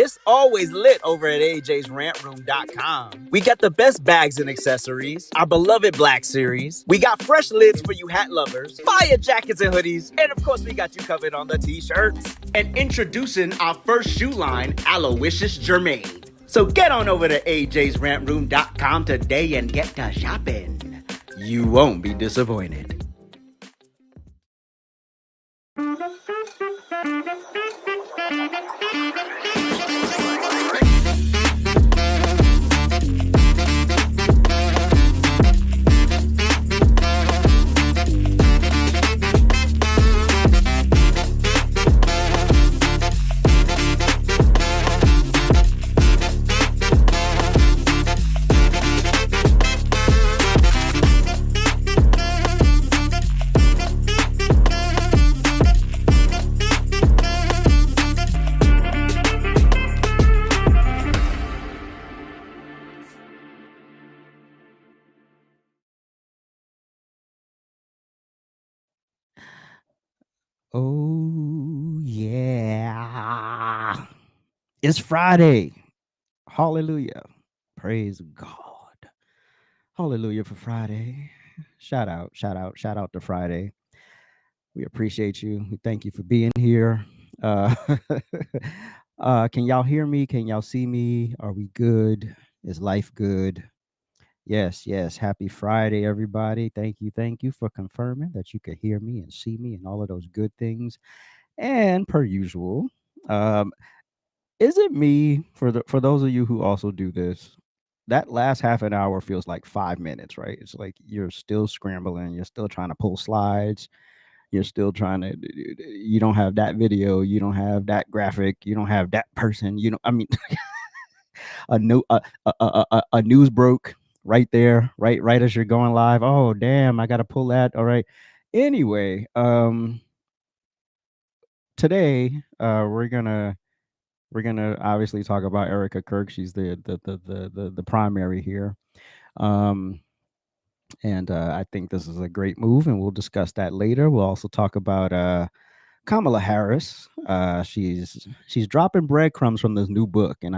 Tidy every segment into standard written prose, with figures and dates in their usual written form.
It's always lit over at AJsRANTroom.com. We got the best bags and accessories, our beloved Black Series. We got fresh lids for you hat lovers, fire jackets and hoodies, and of course we got you covered on the t-shirts. And introducing our first shoe line, Aloysius Germain. So get on over to AJsRANTroom.com today and get to shopping. You won't be disappointed. Oh, yeah. It's Friday. Hallelujah. Praise God. Hallelujah for Friday. Shout out to Friday. We appreciate you. We thank you for being here. Can y'all hear me? Can y'all see me? Are we good? Is life good? Yes. Happy Friday, everybody. Thank you for confirming that you could hear me and see me and all of those good things. And per usual, is it me, for those of you who also do this, that last half an hour feels like 5 minutes, right? It's like you're still scrambling, you're still trying to pull slides, you're still trying to, you don't have that video, you don't have that graphic, you don't have that person, a news broke right there, right as you're going live. Oh damn, I gotta pull that. All right. Anyway, today we're gonna obviously talk about Erika Kirk. She's the primary here, and I think this is a great move, and we'll discuss that later. We'll also talk about Kamala Harris. She's dropping breadcrumbs from this new book, and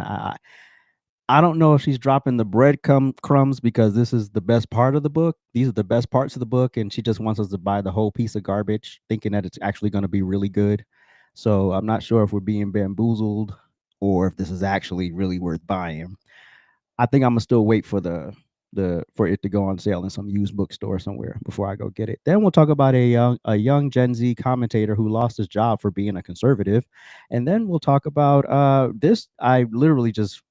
I don't know if she's dropping the breadcrumbs because this is the best part of the book. These are the best parts of the book, and she just wants us to buy the whole piece of garbage, thinking that it's actually going to be really good. So I'm not sure if we're being bamboozled or if this is actually really worth buying. I think I'm gonna still wait for for it to go on sale in some used bookstore somewhere before I go get it. Then we'll talk about a young Gen Z commentator who lost his job for being a conservative, and then we'll talk about this. I literally just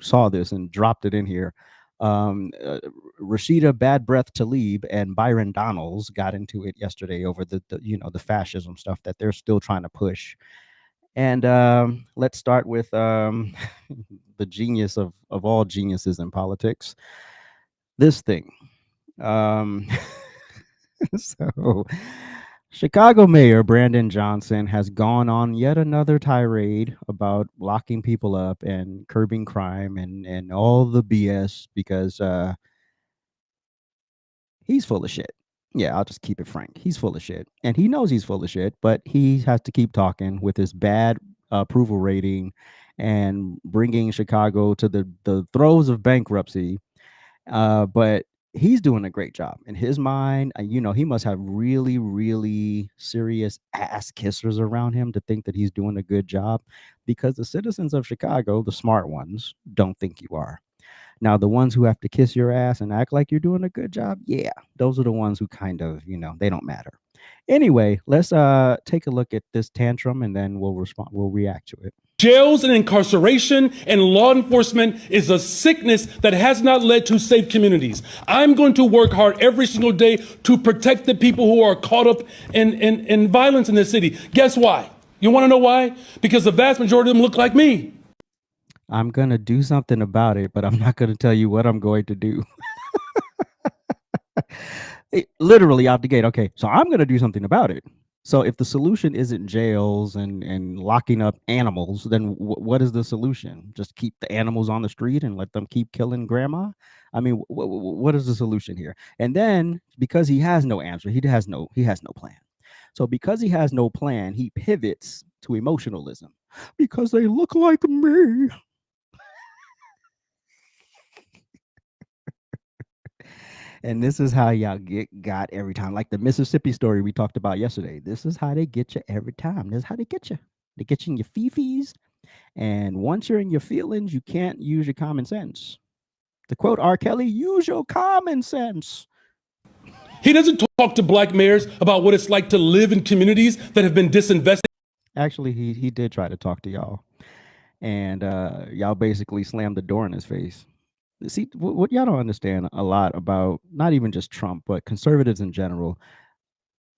saw this and dropped it in here. Rashida Bad Breath Tailb and Byron Donalds got into it yesterday over the fascism stuff that they're still trying to push. And let's start with the genius of all geniuses in politics, this thing. So Chicago Mayor Brandon Johnson has gone on yet another tirade about locking people up and curbing crime and all the BS because he's full of shit. Yeah, I'll just keep it frank. He's full of shit. And he knows he's full of shit, but he has to keep talking with his bad approval rating and bringing Chicago to the throes of bankruptcy. But he's doing a great job in his mind. He must have really, really serious ass kissers around him to think that he's doing a good job, because the citizens of Chicago, the smart ones, don't think you are. Now, the ones who have to kiss your ass and act like you're doing a good job, yeah, those are the ones who kind of, they don't matter. Anyway, let's take a look at this tantrum and then we'll react to it. Jails and incarceration and law enforcement is a sickness that has not led to safe communities. I'm going to work hard every single day to protect the people who are caught up in violence in this city. Guess why? You want to know why? Because the vast majority of them look like me. I'm going to do something about it, but I'm not going to tell you what I'm going to do. Literally out the gate. Okay, so I'm going to do something about it. So if the solution isn't jails and locking up animals, then what is the solution? Just keep the animals on the street and let them keep killing grandma? I mean, what is the solution here? And then because he has no answer, he has no plan. So because he has no plan, he pivots to emotionalism because they look like me. And this is how y'all got every time. Like the Mississippi story we talked about yesterday. This is how they get you every time. This is how they get you. They get you in your fifis. And once you're in your feelings, you can't use your common sense. To quote R. Kelly, use your common sense. He doesn't talk to black mayors about what it's like to live in communities that have been disinvested. Actually, he did try to talk to y'all. And y'all basically slammed the door in his face. See, what y'all don't understand a lot about not even just Trump, but conservatives in general.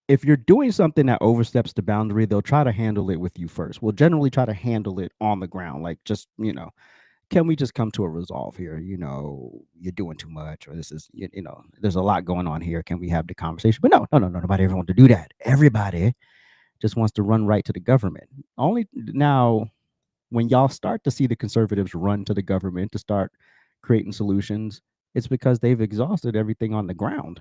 If you're doing something that oversteps the boundary, they'll try to handle it with you first. We'll generally try to handle it on the ground, like just, can we just come to a resolve here? You're doing too much, or this is, there's a lot going on here. Can we have the conversation? But no, no, no, no. Nobody ever wants to do that. Everybody just wants to run right to the government. Only now, when y'all start to see the conservatives run to the government to start creating solutions, it's because they've exhausted everything on the ground.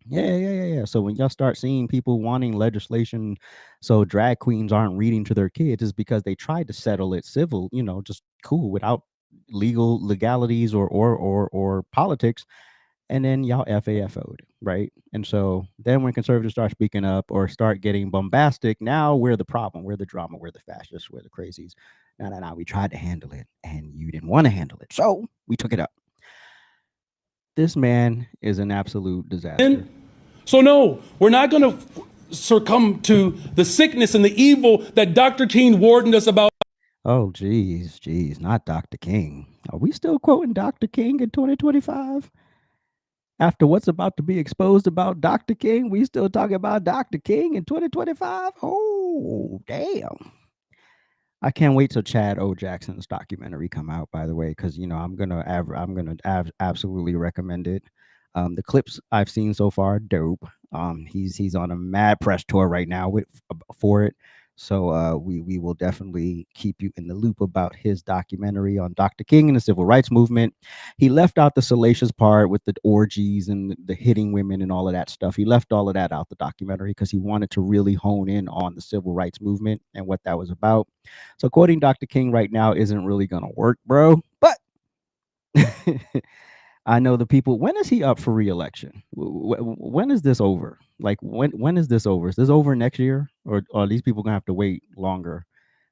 Yeah. So when y'all start seeing people wanting legislation so drag queens aren't reading to their kids, is because they tried to settle it civil, just cool without legalities or politics, and then y'all FAFO'd, right? And so then when conservatives start speaking up or start getting bombastic, now we're the problem, we're the drama, we're the fascists, we're the crazies. No, we tried to handle it and you didn't want to handle it, so we took it up. This man is an absolute disaster. So, no, we're not going to succumb to the sickness and the evil that Dr. King warned us about. Oh, geez, not Dr. King. Are we still quoting Dr. King in 2025? After what's about to be exposed about Dr. King, we still talking about Dr. King in 2025? Oh, damn. I can't wait till Chad O. Jackson's documentary come out, by the way, because I'm gonna absolutely recommend it. The clips I've seen so far, dope. He's on a mad press tour right now for it. So we will definitely keep you in the loop about his documentary on Dr. King and the civil rights movement. He left out the salacious part with the orgies and the hitting women and all of that stuff. He left all of that out the documentary because he wanted to really hone in on the civil rights movement and what that was about. So quoting Dr. King right now isn't really gonna work, bro. But I know the people. When is he up for re-election? When is this over? Like when is this over? Is this over next year, or are these people gonna have to wait longer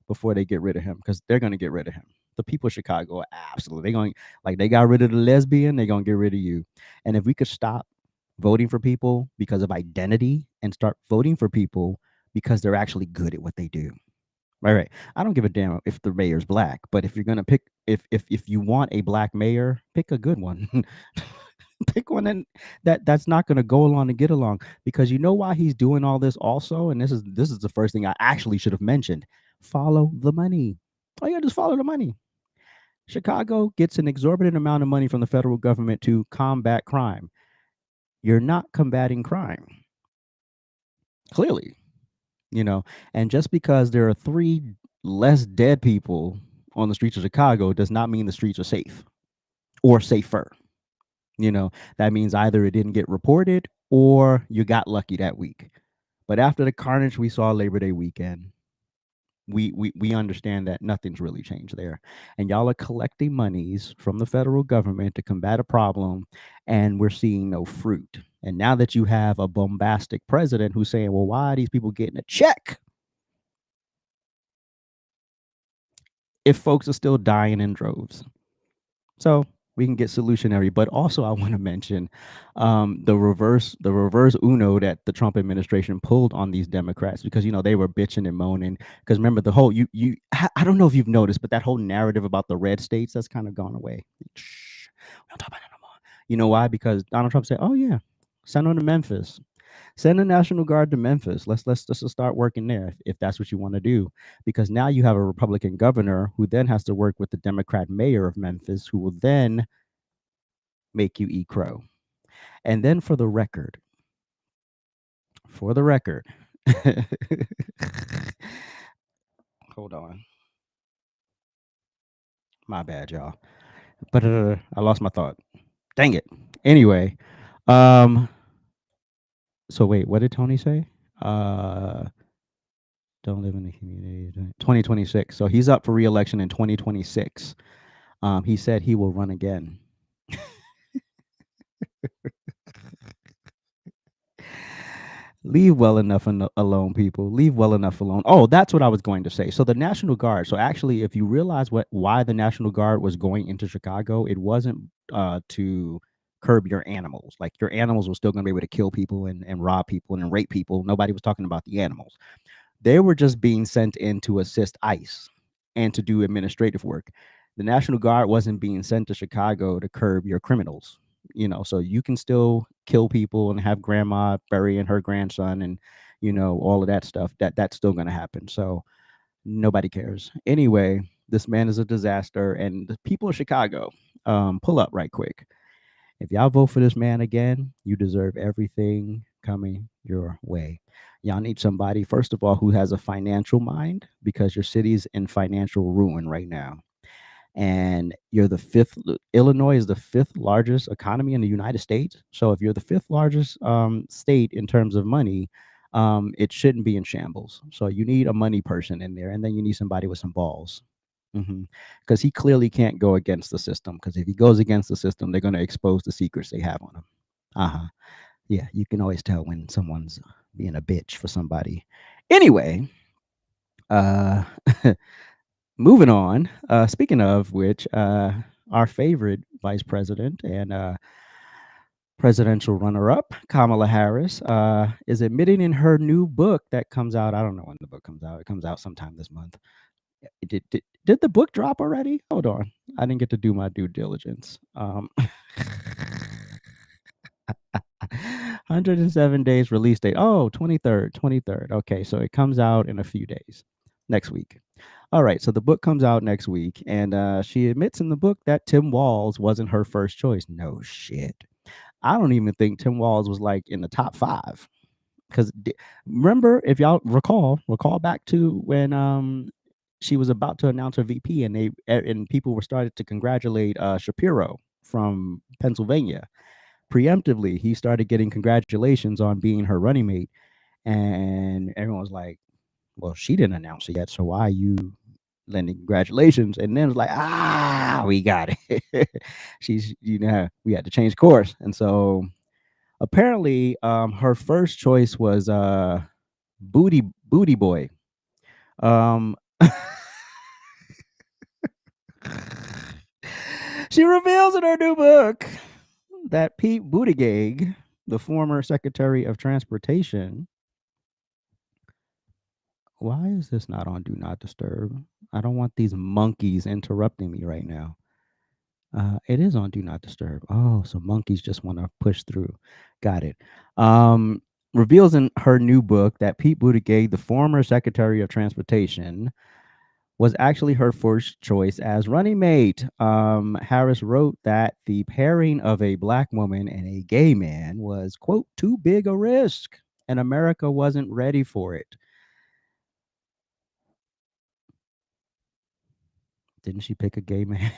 before they get rid of him? Because they're gonna get rid of him. The people of Chicago are absolutely. They're going, like, they got rid of the lesbian. They're gonna get rid of you. And if we could stop voting for people because of identity and start voting for people because they're actually good at what they do. Right. I don't give a damn if the mayor's black, but if you're gonna pick, if you want a black mayor, pick a good one. Pick one that's not gonna go along to get along. Because you know why he's doing all this also, and this is the first thing I actually should have mentioned. Follow the money. Oh yeah, just follow the money. Chicago gets an exorbitant amount of money from the federal government to combat crime. You're not combating crime. Clearly. And just because there are 3 less dead people on the streets of Chicago does not mean the streets are safe or safer. That means either it didn't get reported or you got lucky that week. But after the carnage we saw Labor Day weekend, we understand that nothing's really changed there. And y'all are collecting monies from the federal government to combat a problem, and we're seeing no fruit. And now that you have a bombastic president who's saying, well, why are these people getting a check if folks are still dying in droves? So we can get solutionary. But also I want to mention the reverse Uno that the Trump administration pulled on these Democrats, because they were bitching and moaning. Because remember the whole I don't know if you've noticed, but that whole narrative about the red states, that's kind of gone away. Shh, we don't talk about it no more. You know why? Because Donald Trump said, oh yeah, send them to Memphis. Send the National Guard to Memphis. Let's just start working there if that's what you want to do. Because now you have a Republican governor who then has to work with the Democrat mayor of Memphis, who will then make you eat crow. And then for the record, hold on. My bad, y'all. But I lost my thought. Dang it. Anyway, so wait, what did Tony say? Uh Don't live in the community. 2026. So he's up for re-election in 2026. He said he will run again. Leave well enough alone, people. Leave well enough alone. Oh, that's what I was going to say. So the National Guard. So actually, if you realize why the National Guard was going into Chicago, it wasn't to curb your animals. Like your animals were still going to be able to kill people and rob people and rape people. Nobody was talking about the animals. They were just being sent in to assist ICE and to do administrative work. The National Guard wasn't being sent to Chicago to curb your criminals. So you can still kill people and have grandma burying her grandson and all of that stuff. That's still going to happen. So nobody cares anyway. This man is a disaster, and the people of Chicago, pull up right quick. If y'all vote for this man again, you deserve everything coming your way. Y'all need somebody, first of all, who has a financial mind, because your city's in financial ruin right now. And Illinois is the fifth largest economy in the United States. So if you're the fifth largest state in terms of money, it shouldn't be in shambles. So you need a money person in there, and then you need somebody with some balls. Because he clearly can't go against the system, because if he goes against the system, they're going to expose the secrets they have on him. Yeah, you can always tell when someone's being a bitch for somebody. Anyway, moving on. Speaking of which, our favorite vice president and presidential runner-up, Kamala Harris, is admitting in her new book that comes out. I don't know when the book comes out. It comes out sometime this month. Did the book drop already? Hold on. I didn't get to do my due diligence. 107 days release date. Oh, 23rd. Okay, so it comes out in a few days, next week. All right, so the book comes out next week, and she admits in the book that Tim Walz wasn't her first choice. No shit. I don't even think Tim Walz was like in the top 5. Because remember, if y'all recall back to when she was about to announce her VP, and people were started to congratulate Shapiro from Pennsylvania. Preemptively, he started getting congratulations on being her running mate, and everyone was like, well, she didn't announce it yet, so why are you lending congratulations? And then it was like, we got it. We had to change course. And so apparently her first choice was booty boy. She reveals in her new book that Pete Buttigieg, the former Secretary of Transportation. Why is this not on Do Not Disturb? I don't want these monkeys interrupting me right now. It is on Do Not Disturb. Oh, so monkeys just want to push through. Got it. Reveals in her new book that Pete Buttigieg, the former Secretary of Transportation, was actually her first choice as running mate. Harris wrote that the pairing of a black woman and a gay man was, quote, too big a risk, and America wasn't ready for it. Didn't she pick a gay man?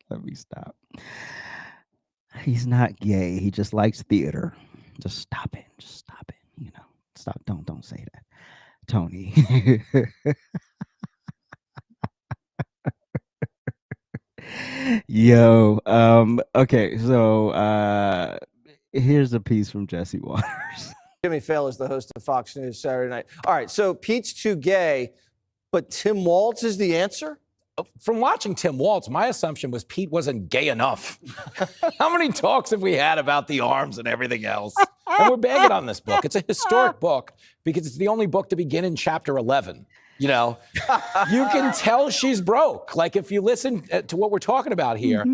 Let me stop. He's not gay. He just likes theater. Just stop it. Stop. Don't say that, Tony. Yo. Okay. So here's a piece from Jesse Waters. Jimmy Fallon is the host of Fox News Saturday night. All right. So Pete's too gay, but Tim Walz is the answer? From watching Tim Walz, my assumption was Pete wasn't gay enough. How many talks have we had about the arms and everything else? And we're bagging on this book. It's a historic book because it's the only book to begin in chapter 11. You can tell she's broke. Like if you listen to what we're talking about here,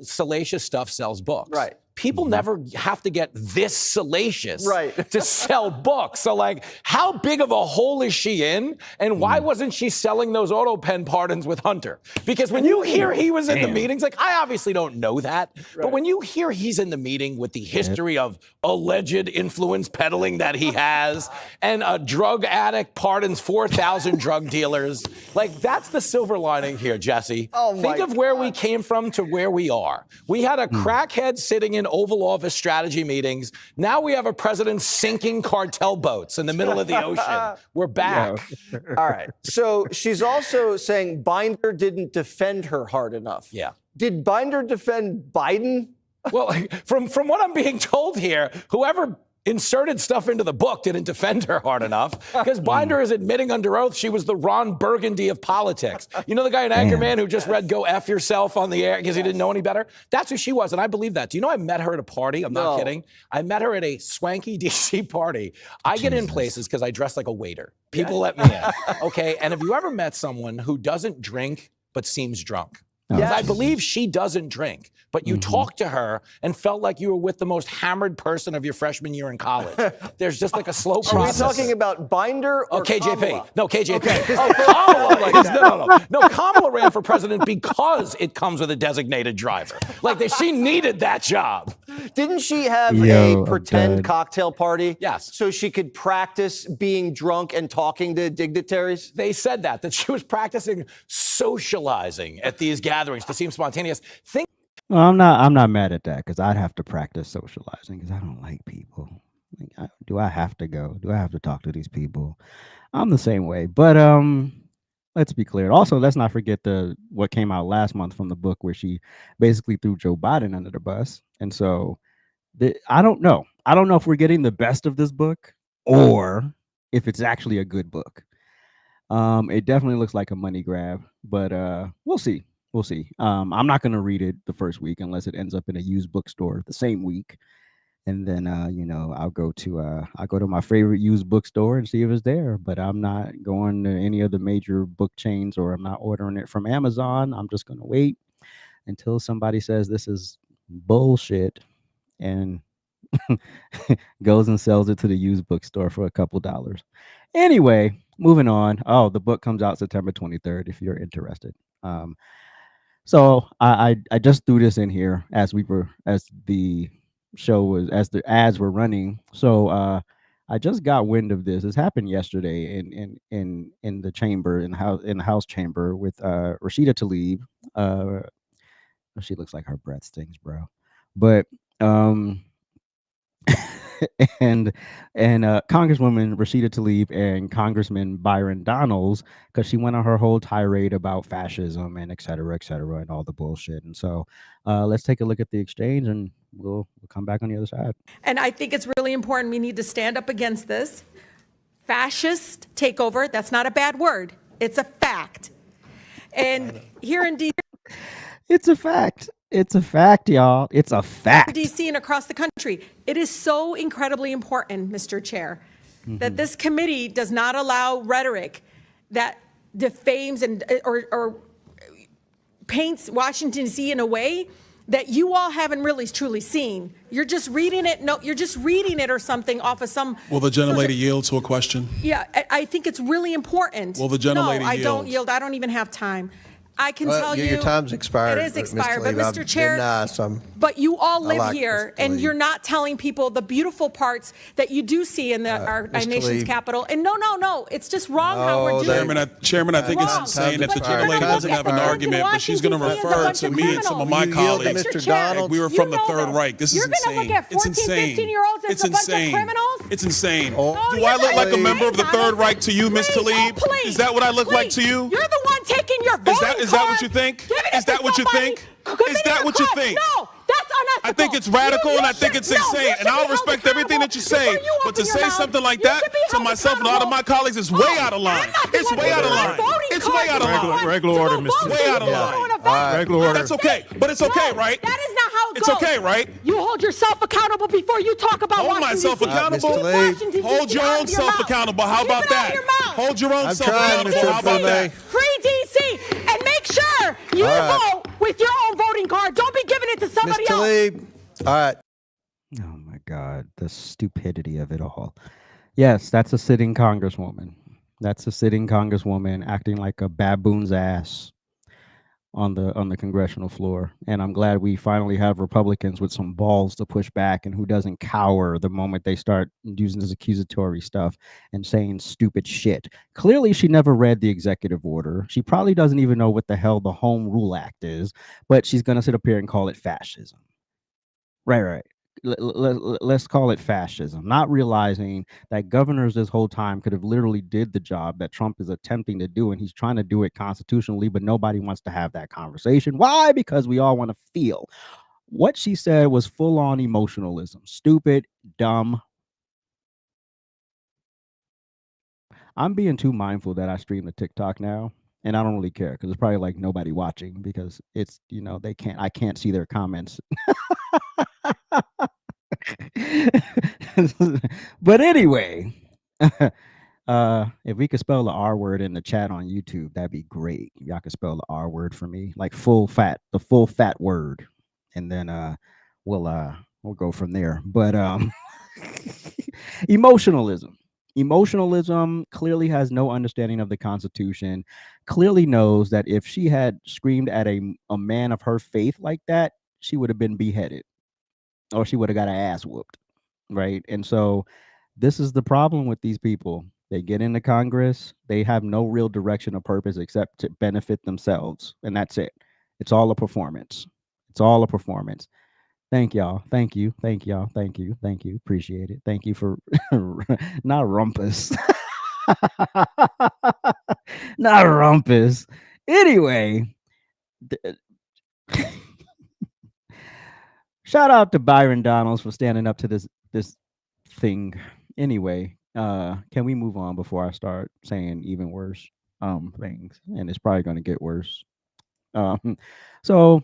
salacious stuff sells books. Right. People never have to get this salacious to sell books. So, like, how big of a hole is she in? And why wasn't she selling those auto pen pardons with Hunter? Because when you hear he was in the meetings, like, I obviously don't know that. But when you hear he's in the meeting with the history of alleged influence peddling that he has, and a drug addict pardons 4,000 drug dealers, like, that's the silver lining here, Jesse. Oh my Think of where we came from to where we are. We had a crackhead sitting in Oval Office strategy meetings. Now we have a president sinking cartel boats in the middle of the ocean. We're back. All right. So she's also saying Binder didn't defend her hard enough. Yeah. Did Binder defend Biden? Well, from what I'm being told here, whoever inserted stuff into the book didn't defend her hard enough, because Binder is admitting under oath she was the Ron Burgundy of politics. You know the guy in Anchorman who just read "Go F Yourself" on the air because he didn't know any better? That's who she was, and I believe that. Do you know I met her at a party? I'm not kidding. I met her at a swanky D.C. party. I get in places because I dress like a waiter. People let me in, okay? And have you ever met someone who doesn't drink but seems drunk? Because I believe she doesn't drink, but you talked to her and felt like you were with the most hammered person of your freshman year in college. There's just like a slow process. Are we talking about Binder or KJP? Kamala? No, KJP. Okay. Oh, Kamala. No, Kamala ran for president because it comes with a designated driver. Like she needed that job. Didn't she have a pretend cocktail party? Yes. So she could practice being drunk and talking to dignitaries? They said that she was practicing socializing at these gatherings to seem spontaneous. Well, I'm not mad at that, because I'd have to practice socializing because I don't like people. Do I have to go? Do I have to talk to these people? I'm the same way. But let's be clear. Also, let's not forget what came out last month from the book, where she basically threw Joe Biden under the bus. And so I don't know. I don't know if we're getting the best of this book or if it's actually a good book. It definitely looks like a money grab, but we'll see. We'll see. I'm not going to read it the first week unless it ends up in a used bookstore the same week. And then, I'll go to my favorite used bookstore and see if it's there. But I'm not going to any of the major book chains, or I'm not ordering it from Amazon. I'm just going to wait until somebody says this is bullshit and goes and sells it to the used bookstore for a couple dollars. Anyway, moving on. Oh, the book comes out September 23rd if you're interested. So I just threw this in here as the ads were running. So I just got wind of this. This happened yesterday in the chamber, in the House chamber, with Rashida Tlaib. She looks like her breath stinks, bro. But and Congresswoman Rashida Tlaib and Congressman Byron Donalds, because she went on her whole tirade about fascism and et cetera, and all the bullshit. And so let's take a look at the exchange, and we'll come back on the other side. And I think it's really important. We need to stand up against this fascist takeover. That's not a bad word. It's a fact. And here in D.C. It's a fact. It's a fact, y'all. It's a fact. D.C. and across the country. It is so incredibly important, Mr. Chair, that this committee does not allow rhetoric that defames or paints Washington, D.C. in a way that you all haven't really truly seen. You're just reading it. No, you're just reading it or something off of some. Will the gentlelady yield to a question? Yeah, I think it's really important. Will the gentlelady yield? No, I don't yield. I don't even have time. I can tell you. Your time's expired. It is expired, but Mr. I've Chair, been nice. but you all live like here, Mr. and Tlaib. you're not telling people the beautiful parts that you do see in our nation's Tlaib. capital. And no, it's just wrong how we're doing it. Chairman, I think Wrong. it's insane that the But you're gentlelady gonna doesn't look have at an Burlington, argument, but she's going to Washington, refer D.C. to as a me bunch and some of of my criminals. colleagues. Mr. Chair, Donald, We were from the you know Third this. Reich. This is You're insane. gonna look at It's 14, insane. 15-year-olds as It's a bunch of insane. criminals? It's insane. Oh, Do I look like a please. member of the Third Reich to you, Ms. Tlaib? Please, Is that what I look like to please. you? You're the one taking your voting Is that what card, you think? giving it Is that to what you somebody, think? giving Is it that a what you card. think? No, that's unethical. I think it's radical, and I think it's insane. And I'll respect everything that you say. But to say something like that to myself and a lot of my colleagues is way out of line. It's way out of line. It's way out of line. Regular order, Mr. Way out of line. Regular order. That's okay. But it's okay, right? That is not how it It's goes. okay, right? You hold yourself accountable before you talk about Hold Washington, myself D.C. accountable. Mr. Tlaib. Washington, D.C. Hold your out own of your self mouth. accountable. How Keep about it out of that? your mouth. Hold your own I'm self trying, accountable. Mr. How about that? Free D.C. and make sure you All right. vote with your own voting card. Don't be giving it to Ms. somebody else. Tailb. All right. Oh my God, the stupidity of it all. Yes, that's a sitting congresswoman. That's a sitting congresswoman acting like a baboon's ass on the congressional floor. And I'm glad we finally have Republicans with some balls to push back and who doesn't cower the moment they start using this accusatory stuff and saying stupid shit. Clearly, she never read the executive order. She probably doesn't even know what the hell the Home Rule Act is, but she's going to sit up here and call it fascism. Right. Let's call it fascism, not realizing that governors this whole time could have literally did the job that Trump is attempting to do, and he's trying to do it constitutionally, but nobody wants to have that conversation. Why? Because we all want to feel. What she said was full on emotionalism. Stupid, dumb. I'm being too mindful that I stream the TikTok now, and I don't really care because it's probably like nobody watching because it's, I can't see their comments. But anyway, if we could spell the R word in the chat on YouTube, that'd be great. Y'all could spell the R word for me, like the full fat word, and then we'll go from there. But emotionalism. Emotionalism clearly has no understanding of the Constitution, clearly knows that if she had screamed at a man of her faith like that, she would have been beheaded or she would have got her ass whooped. Right. And so this is the problem with these people. They get into Congress, they have no real direction or purpose except to benefit themselves. And that's it. It's all a performance. It's all a performance. Thank y'all. Thank you. Thank y'all. Thank you. Thank you. Appreciate it. Thank you for not rumpus. Not rumpus. Anyway, shout out to Byron Donalds for standing up to this thing. Anyway, can we move on before I start saying even worse things? And it's probably going to get worse. So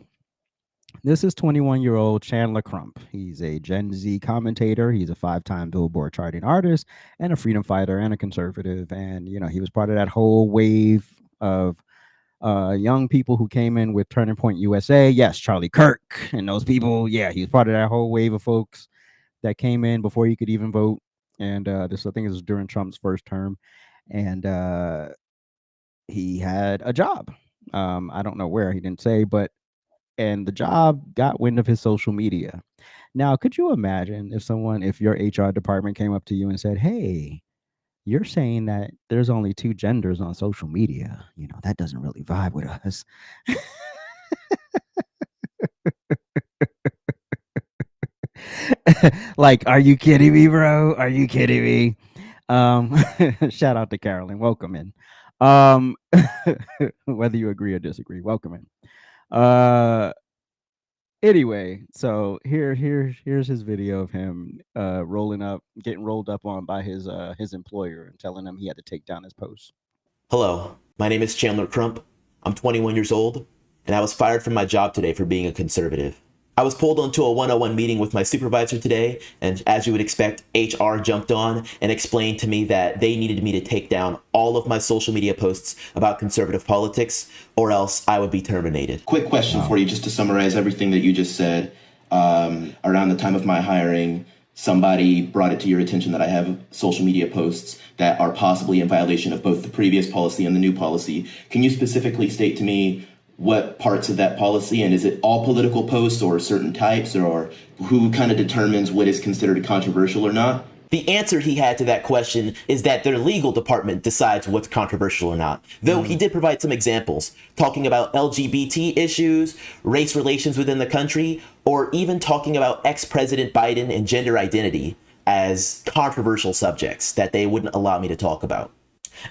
this is 21-year-old Chandler Crump. He's a Gen Z commentator. He's a 5-time Billboard charting artist and a freedom fighter and a conservative. And, he was part of that whole wave of young people who came in with Turning Point USA. Yes, Charlie Kirk and those people. Yeah, he was part of that whole wave of folks that came in before he could even vote. And I think it was during Trump's first term. And he had a job. I don't know where, he didn't say, and the job got wind of his social media. Now, could you imagine if your HR department came up to you and said, hey, you're saying that there's only 2 genders on social media. That doesn't really vibe with us. Like, are you kidding me, bro? Are you kidding me? Shout out to Carolyn. Welcome in. Whether you agree or disagree, welcome in. Anyway, so here's his video of him getting rolled up on by his employer and telling him he had to take down his post. Hello, my name is Chandler Crump. I'm 21 years old, and I was fired from my job today for being a conservative. I was pulled onto a 101 meeting with my supervisor today, and as you would expect, HR jumped on and explained to me that they needed me to take down all of my social media posts about conservative politics, or else I would be terminated. Quick question for you, just to summarize everything that you just said. Around the time of my hiring, somebody brought it to your attention that I have social media posts that are possibly in violation of both the previous policy and the new policy. Can you specifically state to me what parts of that policy, and is it all political posts or certain types, or who kind of determines what is considered controversial or not? The answer he had to that question is that their legal department decides what's controversial or not. Though he did provide some examples, talking about LGBT issues, race relations within the country, or even talking about ex-President Biden and gender identity as controversial subjects that they wouldn't allow me to talk about.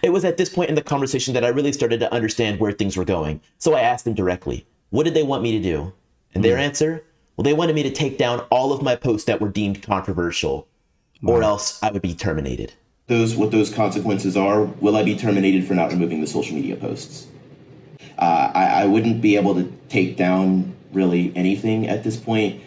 It was at this point in the conversation that I really started to understand where things were going. So I asked them directly, what did they want me to do? And their answer, well, they wanted me to take down all of my posts that were deemed controversial, or else I would be terminated. What those consequences are, will I be terminated for not removing the social media posts? I wouldn't be able to take down really anything at this point.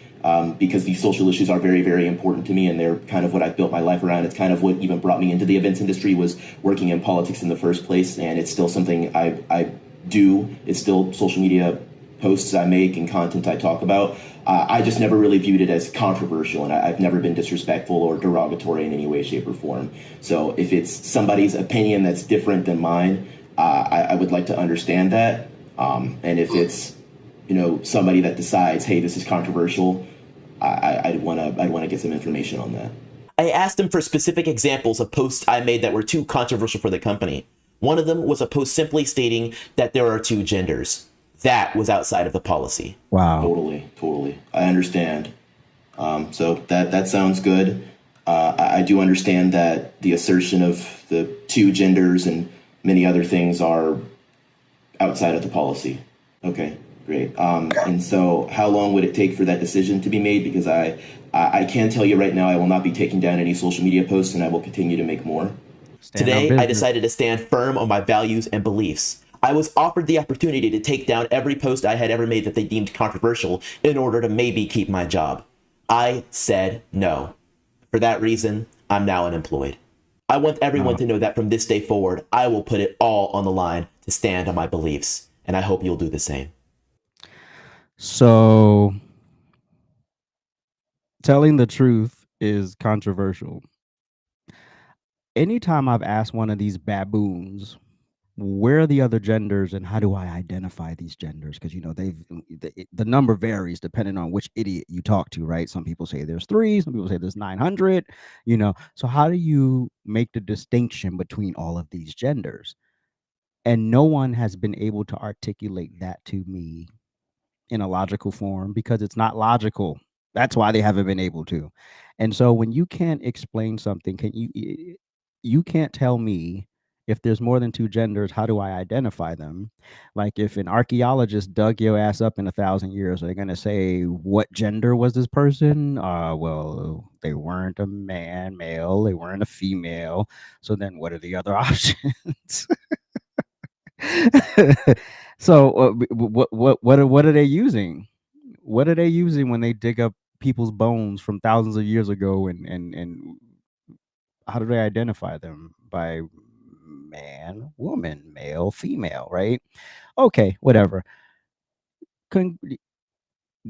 Because these social issues are very, very important to me, and they're kind of what I've built my life around. It's kind of what even brought me into the events industry, was working in politics in the first place, and it's still something I do. It's still social media posts I make and content I talk about. I just never really viewed it as controversial, and I've never been disrespectful or derogatory in any way, shape, or form. So if it's somebody's opinion that's different than mine, I would like to understand that. And if it's somebody that decides, hey, this is controversial, I'd want to get some information on that. I asked him for specific examples of posts I made that were too controversial for the company. One of them was a post simply stating that there are 2 genders. That was outside of the policy. Wow. Totally. I understand. So that sounds good. I do understand that the assertion of the two genders and many other things are outside of the policy. Okay, great. And so how long would it take for that decision to be made? Because I can tell you right now, I will not be taking down any social media posts, and I will continue to make more. Today, I decided to stand firm on my values and beliefs. I was offered the opportunity to take down every post I had ever made that they deemed controversial in order to maybe keep my job. I said no. For that reason, I'm now unemployed. I want everyone to know that from this day forward, I will put it all on the line to stand on my beliefs, and I hope you'll do the same. So, telling the truth is controversial. Anytime I've asked one of these baboons, where are the other genders and how do I identify these genders? Because, you know, the number varies depending on which idiot you talk to, right? Some people say there's 3, some people say there's 900, you know. So how do you make the distinction between all of these genders? And no one has been able to articulate that to me in a logical form because it's not logical. That's why they haven't been able to. And so when you can't explain something, you can't tell me if there's more than 2 genders, how do I identify them? Like if an archaeologist dug your ass up in 1,000 years, are they going to say what gender was this person? Well, they weren't a male, they weren't a female. So then what are the other options? So what are they using? What are they using when they dig up people's bones from thousands of years ago, and how do they identify them? By man, woman, male, female, right? Okay, whatever.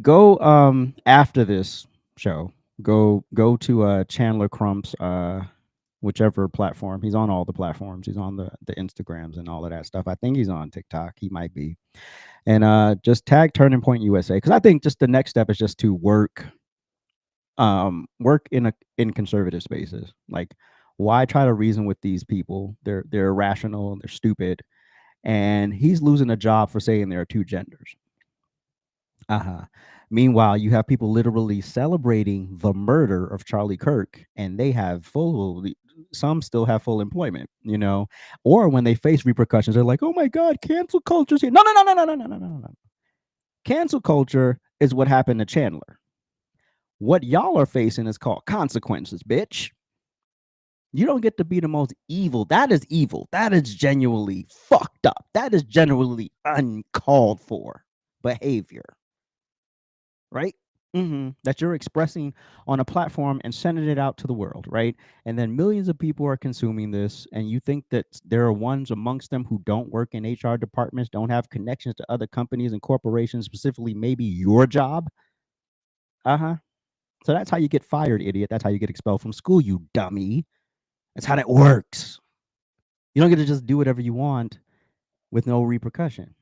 Go after this show. Go to Chandler Crump's whichever platform. He's on all the platforms. He's on the Instagrams and all of that stuff. I think he's on TikTok. He might be. And just tag Turning Point USA, because I think just the next step is just to work in conservative spaces. Like, why try to reason with these people? They're irrational, they're stupid, and he's losing a job for saying there are 2 genders. Meanwhile, you have people literally celebrating the murder of Charlie Kirk, and they have some still have full employment, you know, or when they face repercussions, they're like, "Oh my God, cancel culture's here." No. Cancel culture is what happened to Chandler. What y'all are facing is called consequences, bitch. You don't get to be the most evil. That is evil. That is genuinely fucked up. That is generally uncalled for behavior, right? That you're expressing on a platform and sending it out to the world, right? And then millions of people are consuming this, and you think that there are ones amongst them who don't work in HR departments, don't have connections to other companies and corporations, specifically maybe your job. So that's how you get fired, idiot. That's how you get expelled from school, you dummy. That's how that works. You don't get to just do whatever you want with no repercussion.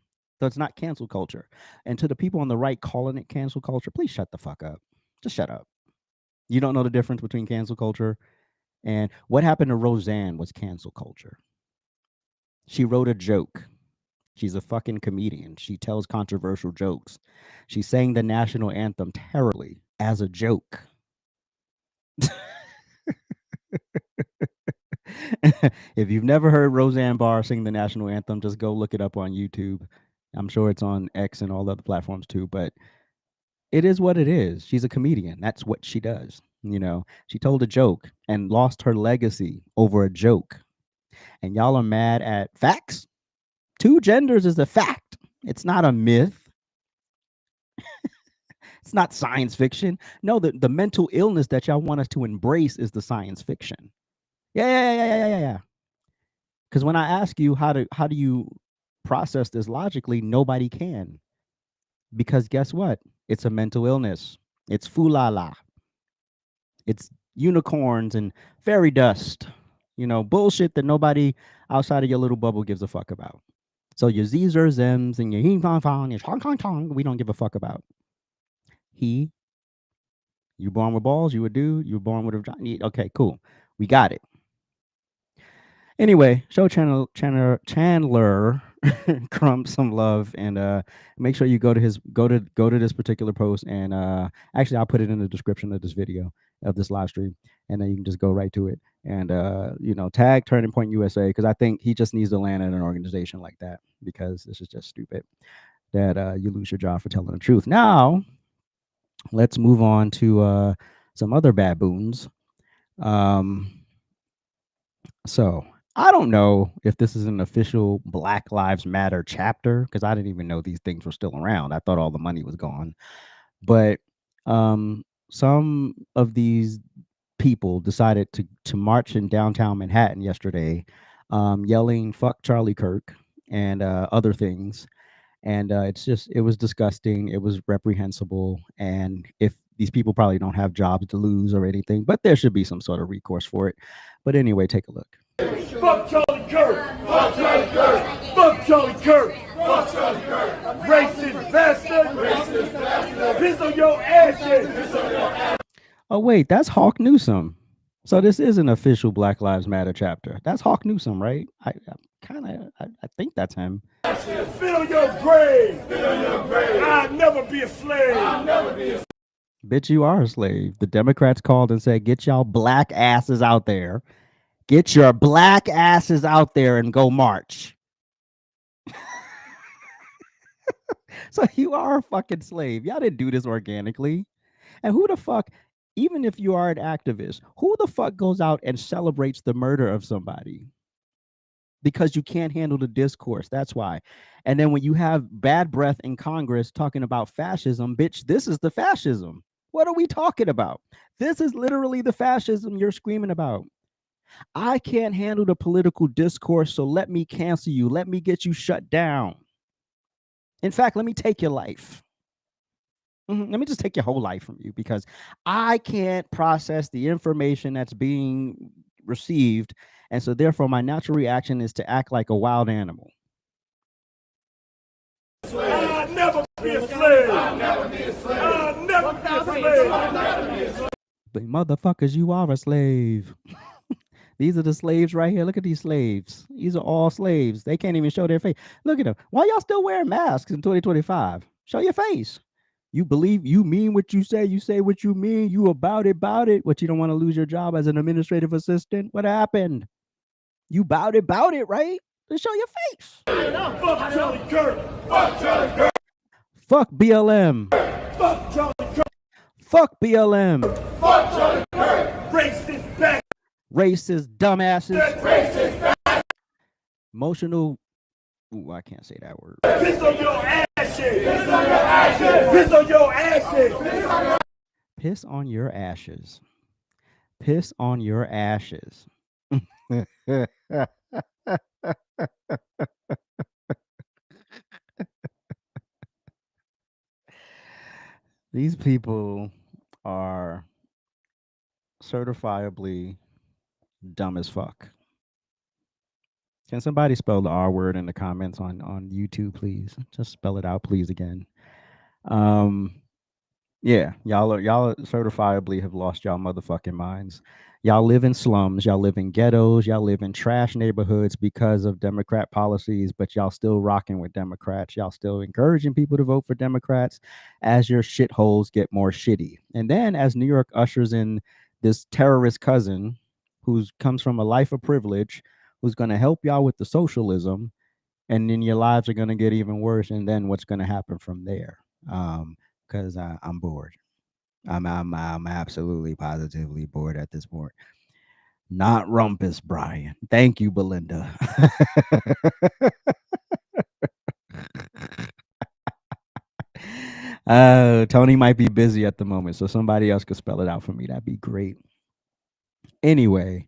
So it's not cancel culture. And to the people on the right calling it cancel culture, please shut the fuck up. Just shut up. You don't know the difference between cancel culture and what happened to Roseanne was cancel culture. She wrote a joke. She's a fucking comedian. She tells controversial jokes. She sang the national anthem terribly as a joke. If you've never heard Roseanne Barr sing the national anthem, just go look it up on YouTube. I'm sure it's on X and all other platforms too, but it is what it is. She's a comedian. That's what she does. You know, she told a joke and lost her legacy over a joke. And y'all are mad at facts? 2 genders is a fact. It's not a myth. It's not science fiction. No, the mental illness that y'all want us to embrace is the science fiction. Yeah. Because when I ask you how do you process this logically, nobody can. Because guess what? It's a mental illness. It's foolala. It's unicorns and fairy dust. You know, bullshit that nobody outside of your little bubble gives a fuck about. So your Z's or Zems and your hee fong fong, your chong chong chong, we don't give a fuck about. You born with balls, you a dude, you were born with a vagina. Okay, cool. We got it. Anyway, show Chandler Crump some love, and make sure you go to this particular post, and actually I'll put it in the description of this video, of this live stream, and then you can just go right to it, and tag Turning Point USA, because I think he just needs to land in an organization like that, because this is just stupid that you lose your job for telling the truth. Now let's move on to some other baboons. So I don't know if this is an official Black Lives Matter chapter, because I didn't even know these things were still around. I thought all the money was gone. But some of these people decided to march in downtown Manhattan yesterday, yelling "fuck Charlie Kirk" and other things. And it was disgusting. It was reprehensible. And if these people probably don't have jobs to lose or anything, but there should be some sort of recourse for it. But anyway, take a look. Fuck Charlie Kirk! Fuck Charlie Kirk! Fuck Charlie Kirk! Fuck Charlie Kirk! Racist bastard! Racist bastard! Piss on your ashes! Piss on your ashes! Oh wait, that's Hawk Newsome. So this is an official Black Lives Matter chapter. That's Hawk Newsome, right? I think that's him. Spit on your grave! Spit on your grave! I'll never be a slave! I'll never be a slave! Bitch, you are a slave. The Democrats called and said, get y'all black asses out there. Get your black asses out there and go march. So you are a fucking slave. Y'all didn't do this organically. And who the fuck, even if you are an activist, who the fuck goes out and celebrates the murder of somebody? Because you can't handle the discourse. That's why. And then when you have bad breath in Congress talking about fascism, bitch, this is the fascism. What are we talking about? This is literally the fascism you're screaming about. I can't handle the political discourse, so let me cancel you. Let me get you shut down. In fact, let me take your life. Let me just take your whole life from you, because I can't process the information that's being received. And so therefore my natural reaction is to act like a wild animal. I'll never be a slave! I'll never be a slave! I'll never be a slave! I'll never be a slave! But motherfuckers, you are a slave. These are the slaves right here. Look at these slaves. These are all slaves. They can't even show their face. Look at them. Why y'all still wearing masks in 2025? Show your face. You believe, you mean what you say what you mean, you about it, but you don't want to lose your job as an administrative assistant. What happened? You about it, right? Then show your face. Fuck Charlie Kirk! Fuck Charlie Kirk! Fuck BLM. Fuck Charlie Kirk! Fuck BLM. Fuck Charlie Kirk! Racist bastard! Racist dumbasses. Racist bastard! Emotional. Ooh, I can't say that word. Piss on your ashes! Piss on your ashes! Piss on your ashes! Piss on your ashes. Piss on your ashes. These people are certifiably dumb as fuck. Can somebody spell the R word in the comments on YouTube, please? Just spell it out, please, again. Yeah, y'all certifiably have lost y'all motherfucking minds. Y'all live in slums, y'all live in ghettos, y'all live in trash neighborhoods because of Democrat policies, but y'all still rocking with Democrats. Y'all still encouraging people to vote for Democrats as your shitholes get more shitty. And then as New York ushers in this terrorist cousin who comes from a life of privilege, who's going to help y'all with the socialism, and then your lives are going to get even worse. And then what's going to happen from there? Because I'm bored. I'm absolutely positively bored at this point. Not rumpus, Brian. Thank you, Belinda. Tony might be busy at the moment, so somebody else could spell it out for me. That'd be great. Anyway,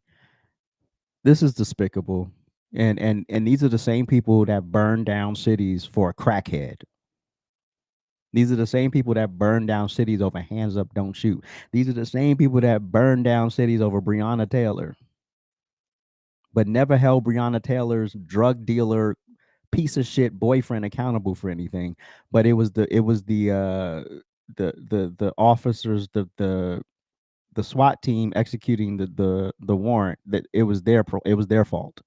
this is despicable. And these are the same people that burn down cities for a crackhead. These are the same people that burn down cities over hands up, don't shoot. These are the same people that burn down cities over Breonna Taylor, but never held Breonna Taylor's drug dealer piece of shit boyfriend accountable for anything. But it was the officers, the SWAT team executing the warrant, that it was their fault.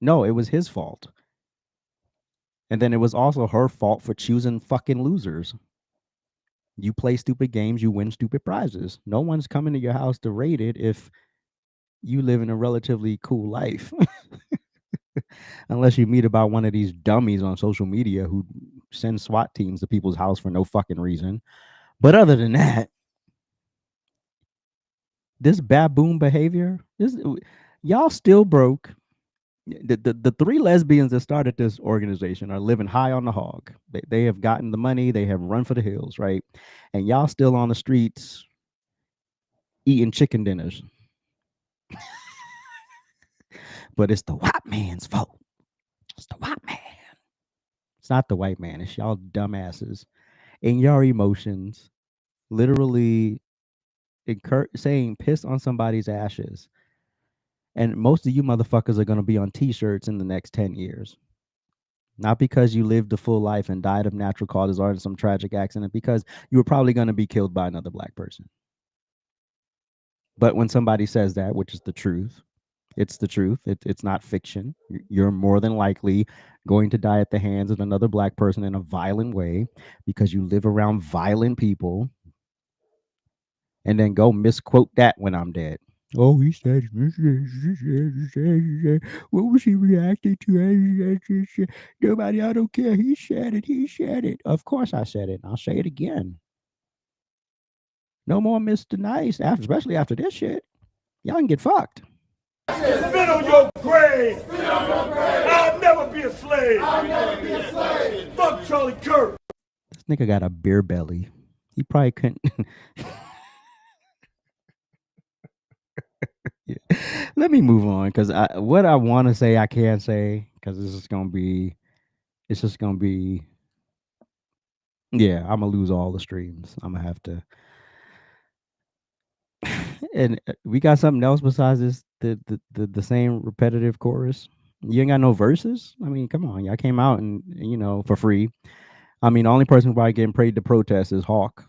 No, it was his fault. And then it was also her fault for choosing fucking losers. You play stupid games, you win stupid prizes. No one's coming to your house to raid it if you live in a relatively cool life. Unless you meet about one of these dummies on social media who send SWAT teams to people's house for no fucking reason. But other than that, this baboon behavior, y'all still broke. The three lesbians that started this organization are living high on the hog. They have gotten the money, they have run for the hills, right? And y'all still on the streets eating chicken dinners. But it's the white man's fault. It's the white man. It's not the white man. It's y'all dumbasses in your emotions, literally saying piss on somebody's ashes. And most of you motherfuckers are going to be on t-shirts in the next 10 years. Not because you lived a full life and died of natural causes or in some tragic accident, because you were probably going to be killed by another black person. But when somebody says that, which is the truth, it's the truth. It's not fiction. You're more than likely going to die at the hands of another black person in a violent way because you live around violent people, and then go misquote that when I'm dead. Oh, he said, what was he reacting to? Nobody, I don't care. He said it. He said it. Of course I said it. I'll say it again. No more Mr. Nice, especially after this shit. Y'all can get fucked. Spit on your grave. I'll never be a slave. Fuck Charlie Kirk. This nigga got a beer belly. He probably couldn't. Yeah. Let me move on, because what I want to say I can't say, because it's just gonna be, yeah, I'm gonna lose all the streams. I'm gonna have to. And we got something else besides this, the same repetitive chorus. You ain't got no verses. I mean, come on, y'all came out and for free. I mean, the only person who probably getting paid to protest is Hawk.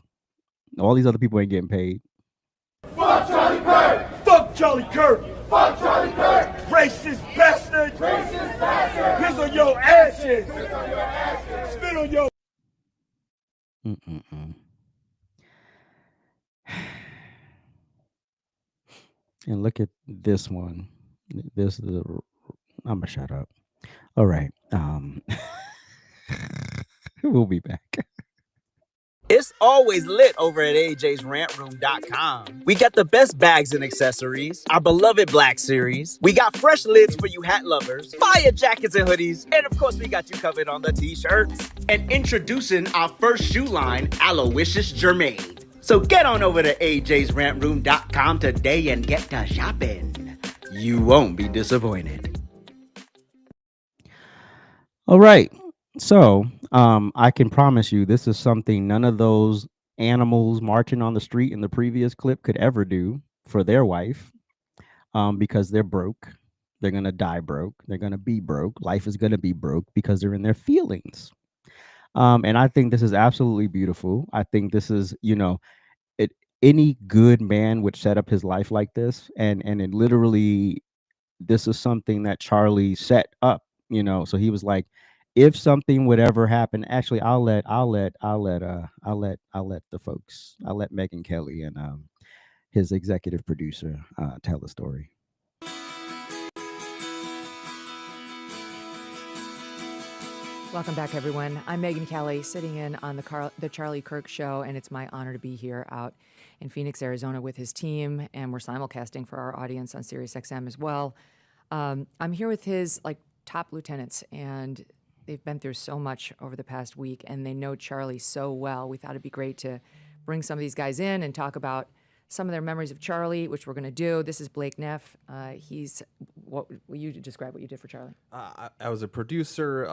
All these other people ain't getting paid. Fuck Charlie Kirk. Fuck Charlie Kirk. Fuck Charlie Kirk. Racist bastard. Racist bastard. Piss on your ashes. Piss on your ashes. Spit on your. And look at this one. This is I'm gonna shut up. All right. We'll be back. It's always lit over at AJsRANTroom.com. We got the best bags and accessories, our beloved Black Series. We got fresh lids for you hat lovers, fire jackets and hoodies, and of course we got you covered on the t-shirts. And introducing our first shoe line, Aloysius Germain. So get on over to AJsRANTroom.com today and get to shopping. You won't be disappointed. All right. So I can promise you this is something none of those animals marching on the street in the previous clip could ever do for their wife, because they're broke. They're going to die broke. They're going to be broke. Life is going to be broke because they're in their feelings. And I think this is absolutely beautiful. I think this is, any good man would set up his life like this. And it literally, this is something that Charlie set up, so he was like, if something would ever happen, actually, I'll let the folks, I'll let Megan Kelly and his executive producer tell the story. Welcome back, everyone. I'm Megan Kelly, sitting in on the Charlie Kirk Show, and it's my honor to be here out in Phoenix, Arizona, with his team, and we're simulcasting for our audience on SiriusXM as well. I'm here with his top lieutenants, and they've been through so much over the past week, and they know Charlie so well. We thought it'd be great to bring some of these guys in and talk about some of their memories of Charlie, which we're going to do. This is Blake Neff. Will you describe what you did for Charlie? I was a producer,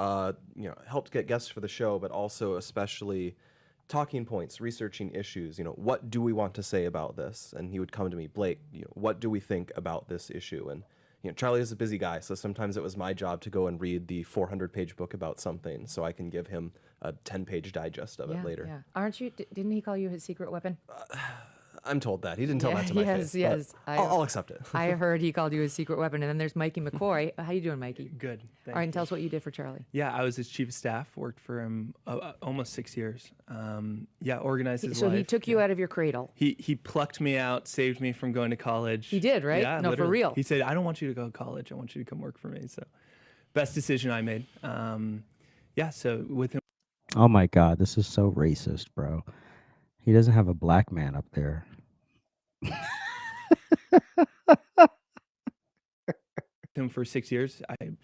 helped get guests for the show, but also especially talking points, researching issues. What do we want to say about this? And he would come to me, Blake, what do we think about this issue? And Charlie is a busy guy, so sometimes it was my job to go and read the 400-page book about something so I can give him a 10-page digest of it later. Yeah. Aren't you? Didn't he call you his secret weapon? I'm told that. He didn't tell that to my face. Yes. I'll accept it. I heard he called you a secret weapon. And then there's Mikey McCoy. How you doing, Mikey? Good. All right, and tell us what you did for Charlie. Yeah, I was his chief of staff, worked for him almost 6 years. Organized his life. So he took you out of your cradle. He plucked me out, saved me from going to college. He did, right? Yeah, No, literally. for real. He said, I don't want you to go to college. I want you to come work for me. So best decision I made. So with him. Oh my God, this is so racist, bro. He doesn't have a black man up there. Him for 6 years.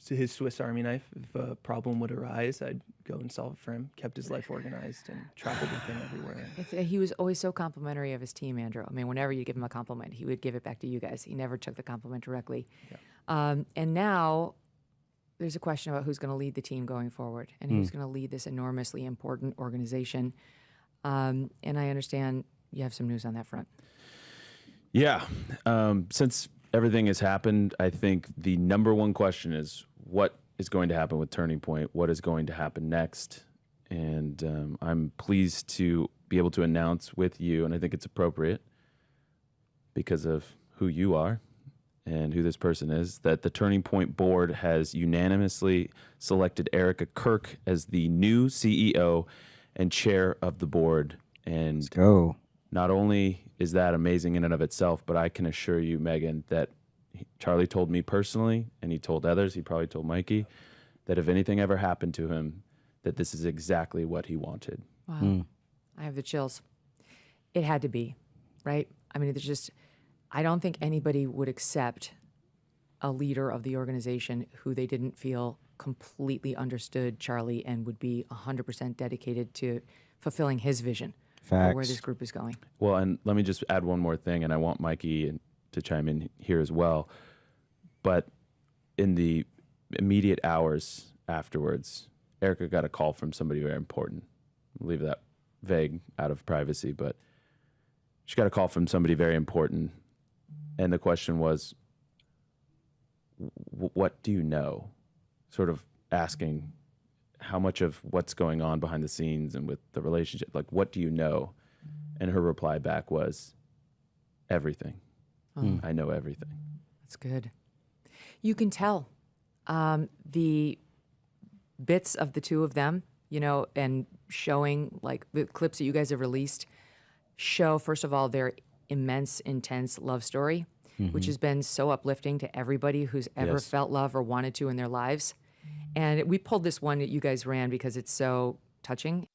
His Swiss Army knife. If a problem would arise, I'd go and solve it for him. Kept his life organized and traveled with him everywhere. He was always so complimentary of his team, Andrew. I mean, whenever you give him a compliment, he would give it back to you guys. He never took the compliment directly. Yeah. And now there's a question about who's going to lead the team going forward and who's going to lead this enormously important organization. And I understand you have some news on that front. Yeah. Since everything has happened, I think the number one question is what is going to happen with Turning Point? What is going to happen next? And I'm pleased to be able to announce with you, and I think it's appropriate because of who you are and who this person is, that the Turning Point board has unanimously selected Erika Kirk as the new CEO and chair of the board. And let's go. Not only is that amazing in and of itself, but I can assure you, Megan, that Charlie told me personally, and he told others, he probably told Mikey, that if anything ever happened to him, that this is exactly what he wanted. Wow. I have the chills. It had to be, right? I mean, I don't think anybody would accept a leader of the organization who they didn't feel completely understood Charlie and would be 100% dedicated to fulfilling his vision. For where this group is going. Well, and let me just add one more thing, and I want Mikey to chime in here as well. But in the immediate hours afterwards, Erika got a call from somebody very important. I'll leave that vague out of privacy, but she got a call from somebody very important. And the question was, what do you know? Sort of asking how much of what's going on behind the scenes and with the relationship, like, what do you know? And her reply back was, everything. I know everything. That's good. You can tell the bits of the two of them, and showing, like, the clips that you guys have released show, first of all, their immense, intense love story, which has been so uplifting to everybody who's ever felt love or wanted to in their lives. And we pulled this one that you guys ran because it's so touching.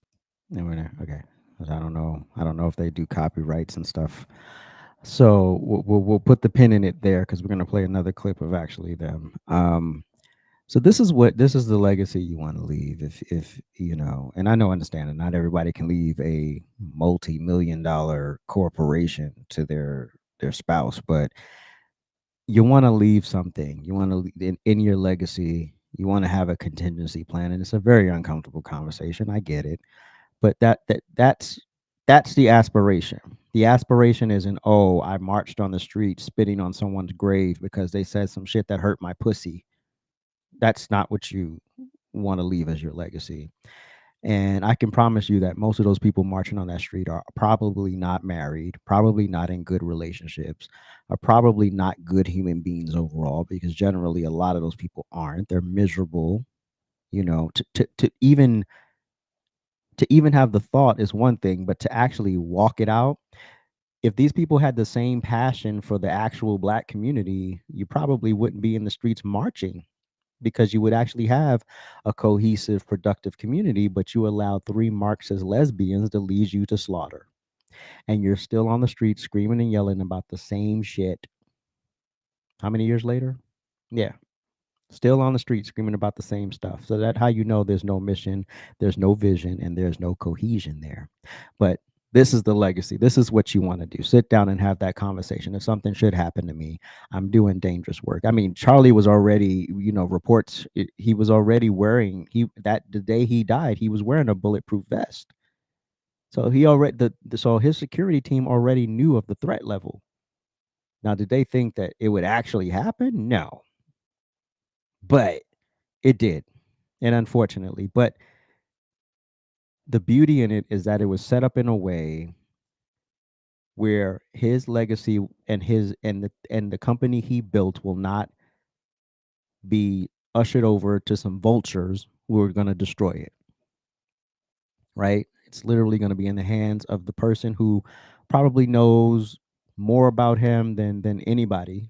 Okay. I don't know if they do copyrights and stuff. So we'll put the pin in it there because we're going to play another clip of actually them. So this is the legacy you want to leave. If and I understand that not everybody can leave a multi-million-dollar corporation to their spouse, but you want to leave something. You want to in your legacy. You want to have a contingency plan, and it's a very uncomfortable conversation. I get it, but that's the aspiration. The aspiration isn't, oh, I marched on the street spitting on someone's grave because they said some shit that hurt my pussy. That's not what you want to leave as your legacy. And I can promise you that most of those people marching on that street are probably not married, probably not in good relationships, are probably not good human beings overall, because generally a lot of those people aren't. They're miserable. To even have the thought is one thing, but to actually walk it out, if these people had the same passion for the actual Black community, you probably wouldn't be in the streets marching, because you would actually have a cohesive, productive community, but you allow 3 Marxist lesbians to lead you to slaughter. And you're still on the street screaming and yelling about the same shit. How many years later? Yeah. Still on the street screaming about the same stuff. So that's how you know there's no mission, there's no vision, and there's no cohesion there. But this is the legacy. This is what you want to do. Sit down and have that conversation. If something should happen to me, I'm doing dangerous work. I mean, Charlie was already, reports, he was already wearing, the day he died, he was wearing a bulletproof vest. So so his security team already knew of the threat level. Now, did they think that it would actually happen? No. But it did. And unfortunately, but the beauty in it is that it was set up in a way where his legacy and the company he built will not be ushered over to some vultures who are going to destroy it. Right? It's literally going to be in the hands of the person who probably knows more about him than anybody,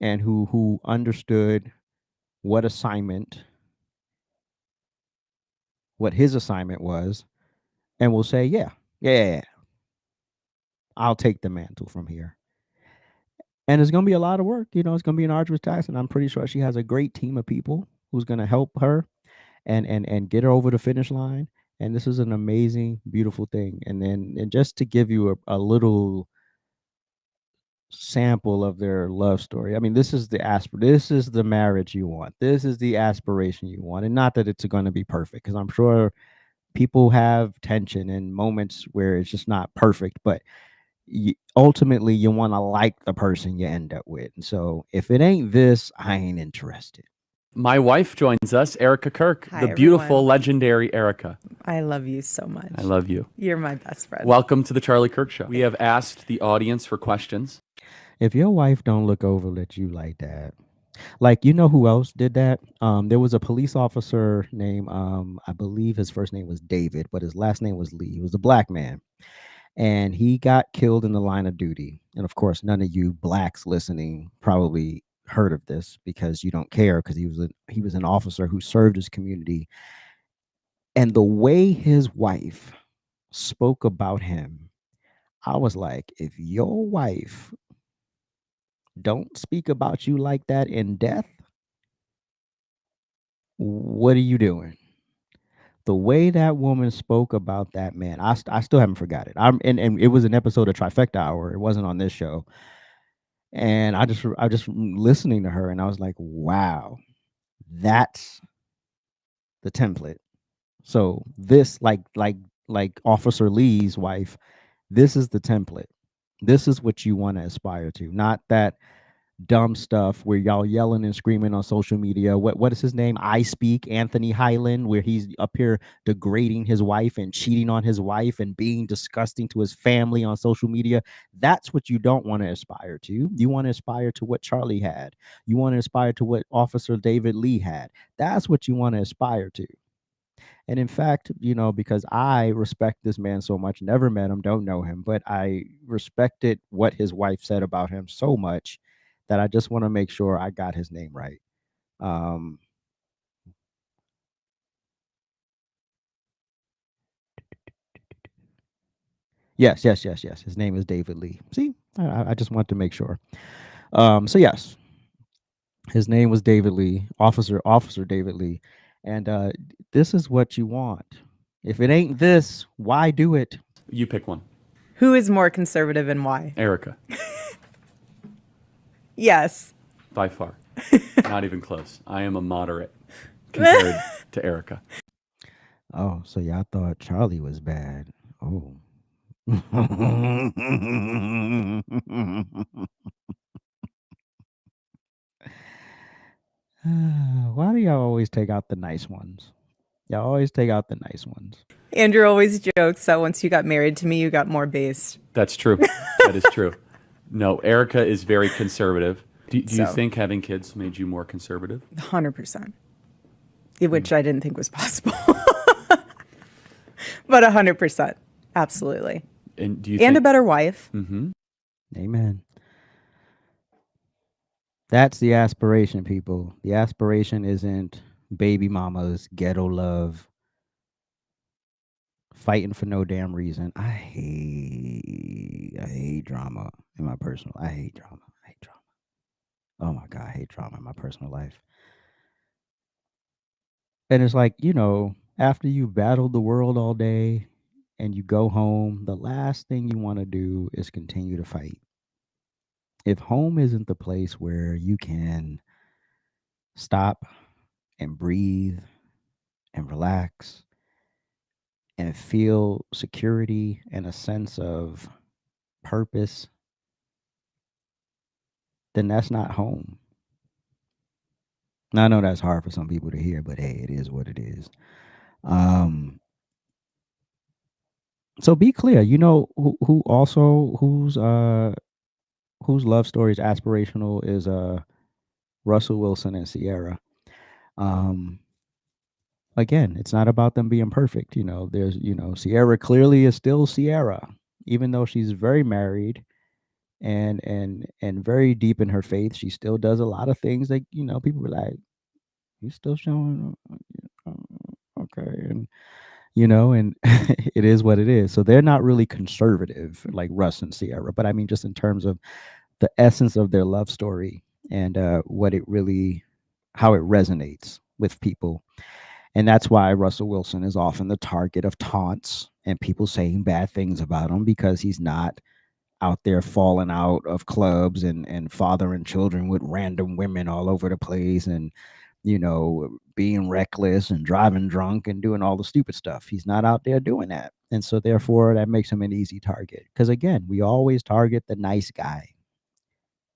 and who understood what his assignment was, and will say, yeah, I'll take the mantle from here. And it's going to be a lot of work. It's going to be an arduous task, and I'm pretty sure she has a great team of people who's going to help her and get her over the finish line. And this is an amazing, beautiful thing. And just to give you a little sample of their love story. I mean, this is the marriage you want. This is the aspiration you want. And not that it's going to be perfect, because I'm sure people have tension and moments where it's just not perfect, but ultimately you want to like the person you end up with. And so if it ain't this, I ain't interested. My wife joins us, Erika Kirk, Hi, the beautiful, everyone. legendary Erika. I love you so much. I love you. You're my best friend. Welcome to the Charlie Kirk Show. We have asked the audience for questions. If your wife don't look over at you like that, like, who else did that? There was a police officer named, I believe his first name was David, but his last name was Lee. He was a black man, and he got killed in the line of duty. And of course, none of you blacks listening probably heard of this because you don't care, because he was an officer who served his community. And the way his wife spoke about him, I was like, if your wife don't speak about you like that in death, what are you doing? The way that woman spoke about that man, I still haven't forgot it. And it was an episode of Trifecta Hour. It wasn't on this show. And I just listening to her, and I was like, wow, that's the template. So this, like Officer Lee's wife, this is the template. This is what you want to aspire to, not that dumb stuff where y'all yelling and screaming on social media. What is his name? I Speak, Anthony Highland, where he's up here degrading his wife and cheating on his wife and being disgusting to his family on social media. That's what you don't want to aspire to. You want to aspire to what Charlie had. You want to aspire to what Officer David Lee had. That's what you want to aspire to. And in fact, because I respect this man so much, never met him, don't know him, but I respected what his wife said about him so much that I just want to make sure I got his name right. Yes. His name is David Lee. See, I just want to make sure. So yes, his name was David Lee, Officer David Lee. And this is what you want. If it ain't this, why do it? You pick one. Who is more conservative and why? Erika. Yes. By far. Not even close. I am a moderate compared to Erika. Oh, so y'all thought Charlie was bad. Oh. Why do y'all always take out the nice ones? Y'all always take out the nice ones. Andrew always jokes that once you got married to me, you got more based. That's true. That is true. No, Erika is very conservative. Do you think having kids made you more conservative? 100%. Which I didn't think was possible. But 100%. Absolutely. And do you and a better wife. Mm-hmm. Amen. That's the aspiration, people. The aspiration isn't baby mamas, ghetto love, fighting for no damn reason. I hate drama in my personal. I hate drama. Oh my God, I hate drama in my personal life. And it's like, after you've battled the world all day and you go home, the last thing you want to do is continue to fight. If home isn't the place where you can stop and breathe and relax and feel security and a sense of purpose, then that's not home. Now, I know that's hard for some people to hear, but hey, it is what it is. So be clear, you know who also whose love story is aspirational is Russell Wilson and Sierra. Um, Again, it's not about them being perfect. There's Sierra clearly is still Sierra, even though she's very married and very deep in her faith. She still does a lot of things that people were like, "You still showing?" Okay, and it is what it is. So they're not really conservative like Russ and Sierra, but I mean, just in terms of the essence of their love story and how it resonates with people. And that's why Russell Wilson is often the target of taunts and people saying bad things about him because he's not out there falling out of clubs and fathering children with random women all over the place and being reckless and driving drunk and doing all the stupid stuff. He's not out there doing that. And so therefore that makes him an easy target. Because again, we always target the nice guy.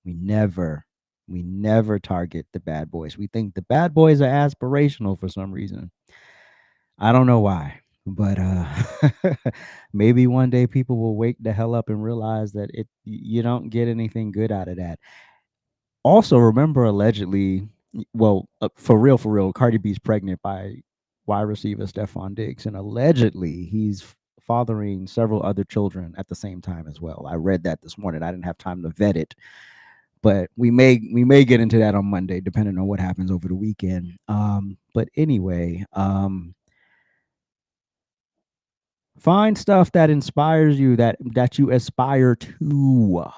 We never target the bad boys. We think the bad boys are aspirational for some reason. I don't know why, but maybe one day people will wake the hell up and realize that you don't get anything good out of that. Also, remember allegedly, for real, Cardi B's pregnant by wide receiver Stephon Diggs, and allegedly he's fathering several other children at the same time as well. I read that this morning. I didn't have time to vet it, but we may get into that on Monday, depending on what happens over the weekend. But anyway, find stuff that inspires you, that you aspire to,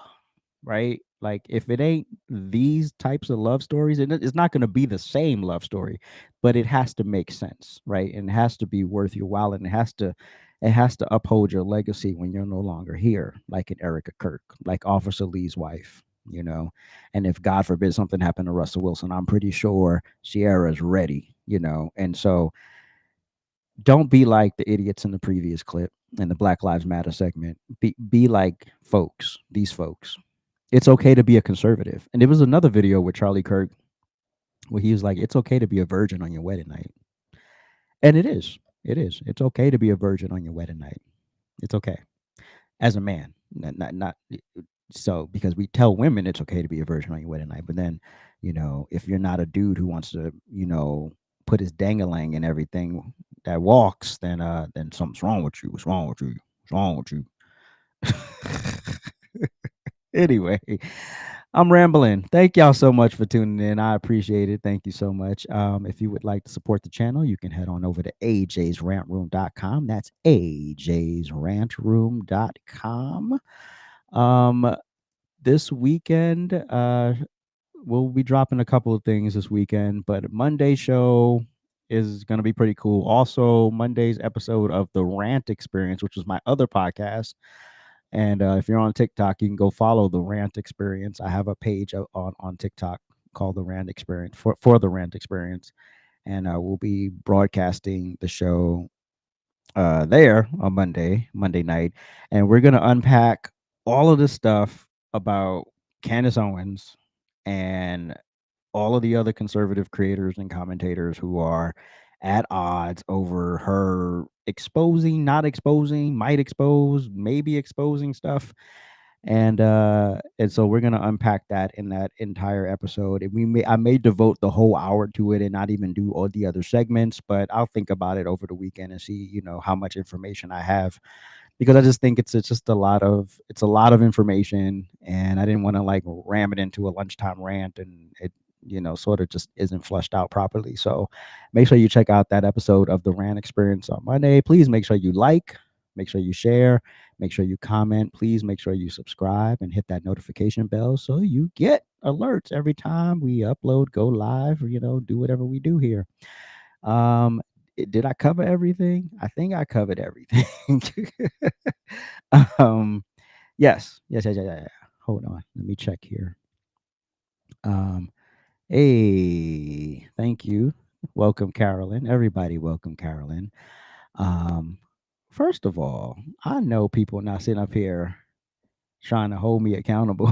right? Like if it ain't these types of love stories, it's not going to be the same love story, but it has to make sense, right? And it has to be worth your while, and it has to uphold your legacy when you're no longer here, like in Erika Kirk, like Officer Lee's wife, and if God forbid something happened to Russell Wilson, I'm pretty sure Sierra's ready, and so don't be like the idiots in the previous clip in the Black Lives Matter segment. Be like these folks. It's okay to be a conservative. And there was another video with Charlie Kirk where he was like, it's okay to be a virgin on your wedding night. And it is. It is. It's okay to be a virgin on your wedding night. It's okay. As a man. Not so because we tell women it's okay to be a virgin on your wedding night. But then, if you're not a dude who wants to, put his dangalang in everything that walks, then something's wrong with you. What's wrong with you? What's wrong with you? Anyway, I'm rambling. Thank y'all so much for tuning in. I appreciate it. Thank you so much. If you would like to support the channel, you can head on over to AJsRANTroom.com. That's AJsRANTroom.com. This weekend, we'll be dropping a couple of things this weekend, but Monday show is going to be pretty cool. Also, Monday's episode of the Rant Experience, which was my other podcast. And if you're on TikTok, you can go follow the Rant Experience. I have a page on TikTok called the Rant Experience for the Rant Experience, and we'll be broadcasting the show there on Monday night, and we're gonna unpack all of this stuff about Candace Owens and all of the other conservative creators and commentators who are at odds over her exposing, not exposing, might expose, maybe exposing stuff. And so we're gonna unpack that in that entire episode. And I may devote the whole hour to it and not even do all the other segments, but I'll think about it over the weekend and see, how much information I have, because I just think it's just a lot of information, and I didn't want to like ram it into a lunchtime rant, and it sort of just isn't fleshed out properly. So make sure you check out that episode of the Rant Experience on Monday. Please make sure you like, make sure you share, make sure you comment. Please make sure you subscribe and hit that notification bell so you get alerts every time we upload, go live, or do whatever we do here. Did I cover everything? I think I covered everything. Yes. Hold on, let me check here. Hey, thank you. Welcome, Carolyn. Everybody, welcome, Carolyn. First of all, I know people not sitting up here trying to hold me accountable.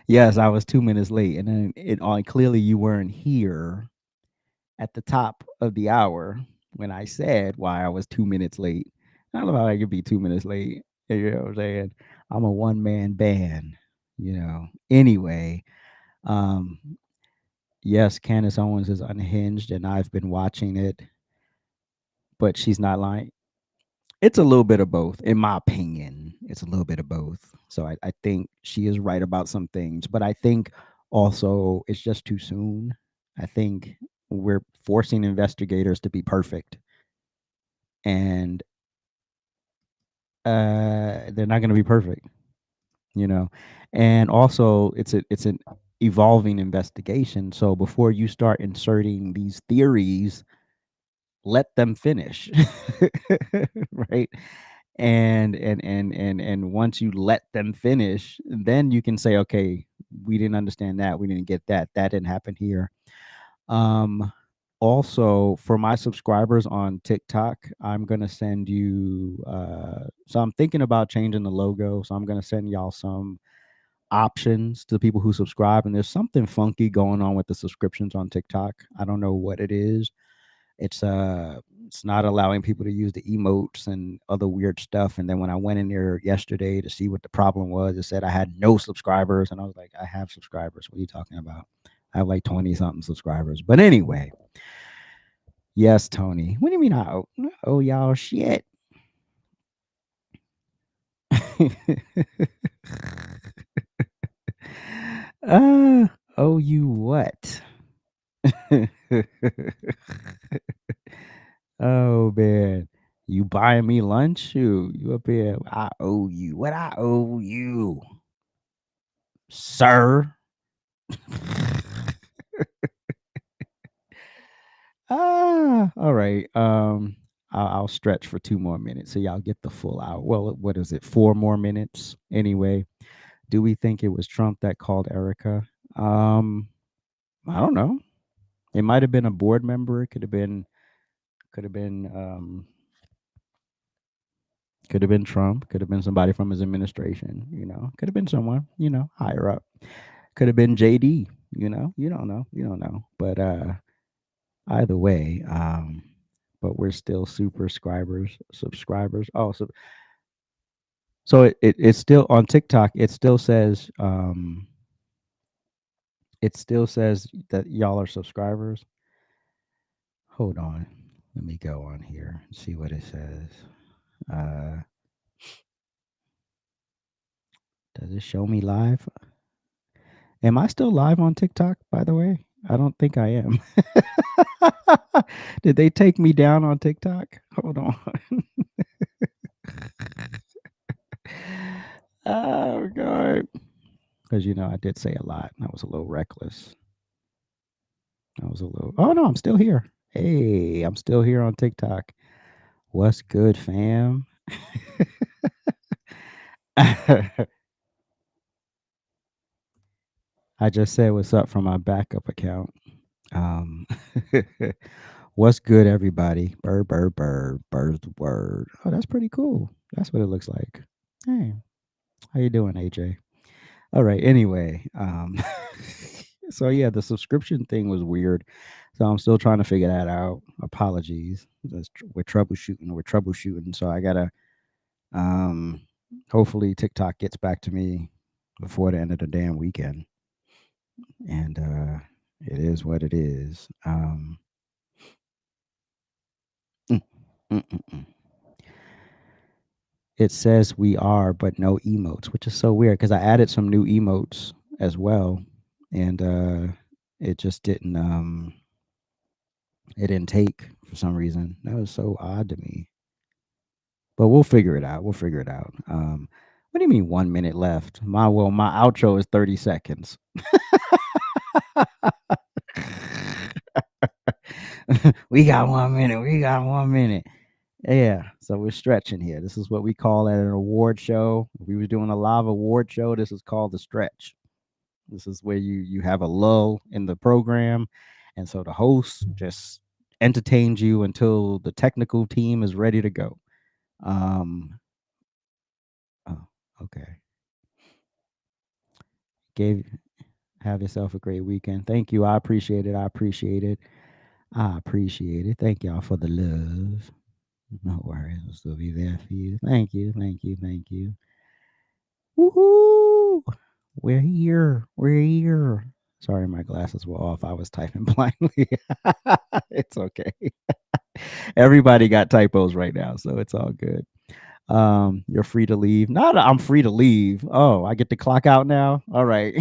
Yes, I was 2 minutes late, and then clearly you weren't here at the top of the hour when I said why I was 2 minutes late. I don't know how I could be 2 minutes late. You know what I'm saying? I'm a one man band, you know. Anyway, um, yes, Candace Owens is unhinged and I've been watching it, but she's not lying. It's a little bit of both, in my opinion. It's a little bit of both. So I think she is right about some things, but I think also it's just too soon. I think we're forcing investigators to be perfect, and they're not going to be perfect, you know. And also, it's an evolving investigation. So before you start inserting these theories, let them finish, right? And once you let them finish, then you can say, okay, we didn't understand that, we didn't get that, that didn't happen here. um Also, for my subscribers on TikTok, I'm gonna send you so I'm thinking about changing the logo, so I'm gonna send y'all some options to the people who subscribe. And there's something funky going on with the subscriptions on TikTok. I don't know what it is. It's not allowing people to use the emotes and other weird stuff. And then when I went in there yesterday to see what the problem was, it said I had no subscribers. And I was like, I have subscribers. What are you talking about? I have like 20 something subscribers. But anyway, yes, Tony. What do you mean I owe y'all shit? Oh, you what? Oh man, you buying me lunch? Shoot, you up here? I owe you. What I owe you, sir? All right. I'll stretch for 2 more minutes so y'all get the full hour. Well, what is it? 4 more minutes anyway. Do we think it was Trump that called Erica? I don't know. It might have been a board member. It could have been could have been Trump, could have been somebody from his administration, you know, could have been someone, you know, higher up. Could have been JD, you know, you don't know, you don't know. But either way, but we're still super subscribers. Oh, so it's still on TikTok, it still says that y'all are subscribers. Hold on. Let me go on here and see what it says. Does it show me live? Am I still live on TikTok, by the way? I don't think I am. Did they take me down on TikTok? Hold on. Oh, God. Because, you know, I did say a lot. I was a little reckless. Oh, no, I'm still here. Hey, I'm still here on TikTok. What's good, fam? I just said what's up from my backup account. Um, what's good, everybody? Bird, bird, bird, bird's the word. Oh, that's pretty cool. That's what it looks like. Hey, how you doing, AJ? All right. Anyway, so yeah, the subscription thing was weird. So I'm still trying to figure that out. Apologies. We're troubleshooting. We're troubleshooting. So I gotta. Hopefully TikTok gets back to me before the end of the damn weekend. And it is what it is. Mm, mm, mm, mm. It says we are, but no emotes, which is so weird because I added some new emotes as well, and it just it didn't take for some reason. That was so odd to me. But we'll figure it out. We'll figure it out. What do you mean 1 minute left? My outro is 30 seconds. We got 1 minute. We got 1 minute. Yeah, so we're stretching here. This is what we call at an award show. If we were doing a live award show, this is called the stretch. This is where you have a lull in the program, and so the host just entertains you until the technical team is ready to go. Oh, okay. Have yourself a great weekend. Thank you. I appreciate it. I appreciate it. I appreciate it. Thank y'all for the love. No worries. I'll still be there for you. Thank you. Thank you. Thank you. Woohoo! We're here. We're here. Sorry, my glasses were off. I was typing blindly. It's okay. Everybody got typos right now, so it's all good. You're free to leave. Not I'm free to leave. Oh, I get to clock out now. All right.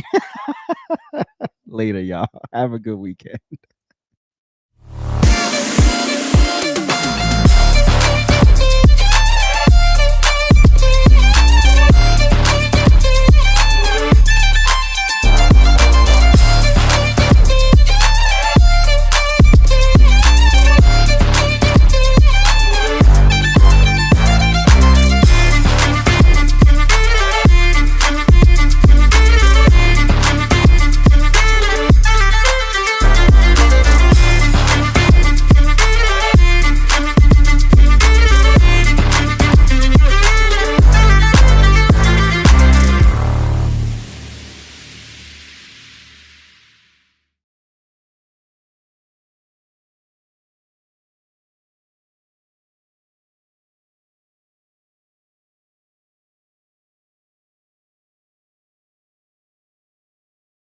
Later, y'all. Have a good weekend.